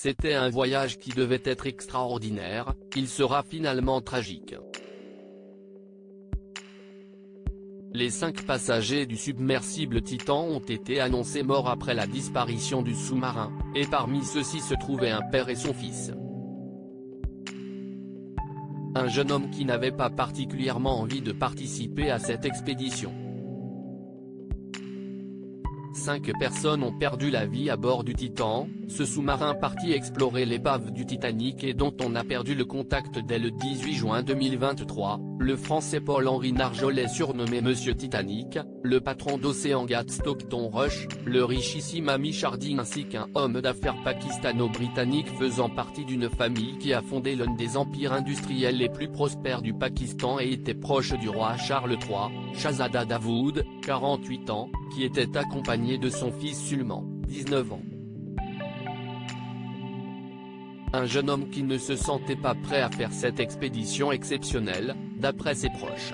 C'était un voyage qui devait être extraordinaire, il sera finalement tragique. Les 5 passagers du submersible Titan ont été annoncés morts après la disparition du sous-marin, et parmi ceux-ci se trouvaient un père et son fils. Un jeune homme qui n'avait pas particulièrement envie de participer à cette expédition. 5 personnes ont perdu la vie à bord du Titan, ce sous-marin parti explorer l'épave du Titanic et dont on a perdu le contact dès le 18 juin 2023, le Français Paul-Henri Narjolet surnommé Monsieur Titanic, le patron d'Oceangate Stockton Rush, le richissime Ami Chardy ainsi qu'un homme d'affaires pakistano-britannique faisant partie d'une famille qui a fondé l'un des empires industriels les plus prospères du Pakistan et était proche du roi Charles III, Shahzada Davood, 48 ans, qui était accompagné de son fils Sulman, 19 ans. Un jeune homme qui ne se sentait pas prêt à faire cette expédition exceptionnelle, d'après ses proches.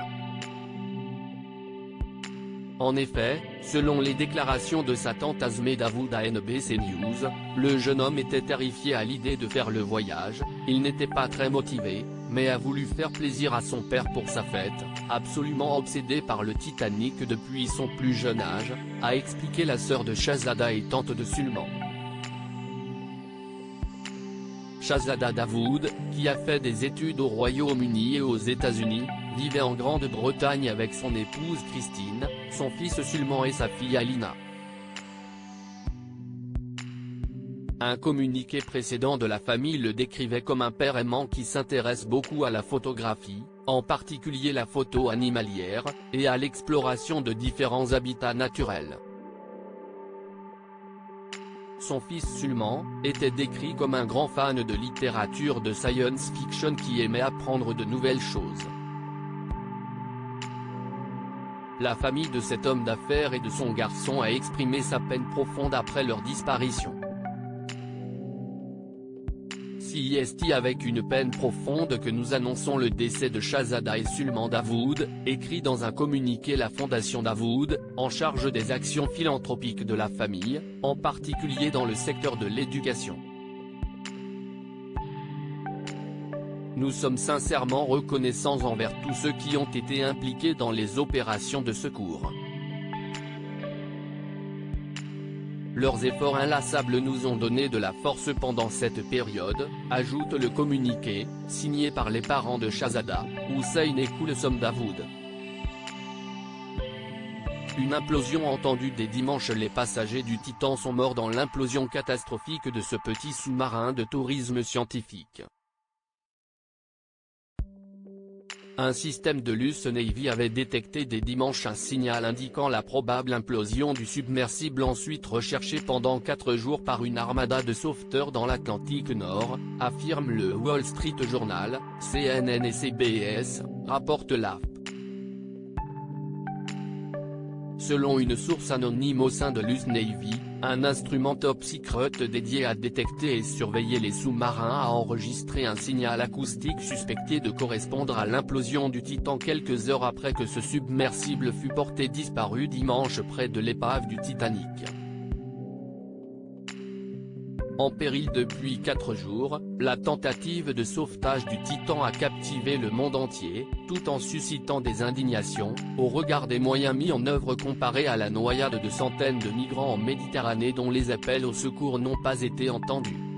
En effet, selon les déclarations de sa tante Azmeh Davood à NBC News, le jeune homme était terrifié à l'idée de faire le voyage, il n'était pas très motivé, mais a voulu faire plaisir à son père pour sa fête, absolument obsédé par le Titanic depuis son plus jeune âge, a expliqué la sœur de Shahzada et tante de Sulman. Shahzada Davood, qui a fait des études au Royaume-Uni et aux États-Unis, vivait en Grande-Bretagne avec son épouse Christine, son fils Sulman et sa fille Alina. Un communiqué précédent de la famille le décrivait comme un père aimant qui s'intéresse beaucoup à la photographie, en particulier la photo animalière, et à l'exploration de différents habitats naturels. Son fils Sulman, était décrit comme un grand fan de littérature de science-fiction qui aimait apprendre de nouvelles choses. La famille de cet homme d'affaires et de son garçon a exprimé sa peine profonde après leur disparition. C'est avec une peine profonde que nous annonçons le décès de Shahzada et Sulman Davood, écrit dans un communiqué la Fondation Davood, en charge des actions philanthropiques de la famille, en particulier dans le secteur de l'éducation. Nous sommes sincèrement reconnaissants envers tous ceux qui ont été impliqués dans les opérations de secours. Leurs efforts inlassables nous ont donné de la force pendant cette période, ajoute le communiqué, signé par les parents de Shahzada, Hussein et Kulsum Davood. Une implosion entendue dès dimanche. Les passagers du Titan sont morts dans l'implosion catastrophique de ce petit sous-marin de tourisme scientifique. Un système de l'US Navy avait détecté dès dimanche un signal indiquant la probable implosion du submersible ensuite recherché pendant 4 jours par une armada de sauveteurs dans l'Atlantique Nord, affirme le Wall Street Journal, CNN et CBS, rapporte l'AFP. Selon une source anonyme au sein de l'US Navy, un instrument top secret dédié à détecter et surveiller les sous-marins a enregistré un signal acoustique suspecté de correspondre à l'implosion du Titan quelques heures après que ce submersible fut porté disparu dimanche près de l'épave du Titanic. En péril depuis 4 jours, la tentative de sauvetage du Titan a captivé le monde entier, tout en suscitant des indignations, au regard des moyens mis en œuvre comparés à la noyade de centaines de migrants en Méditerranée dont les appels au secours n'ont pas été entendus.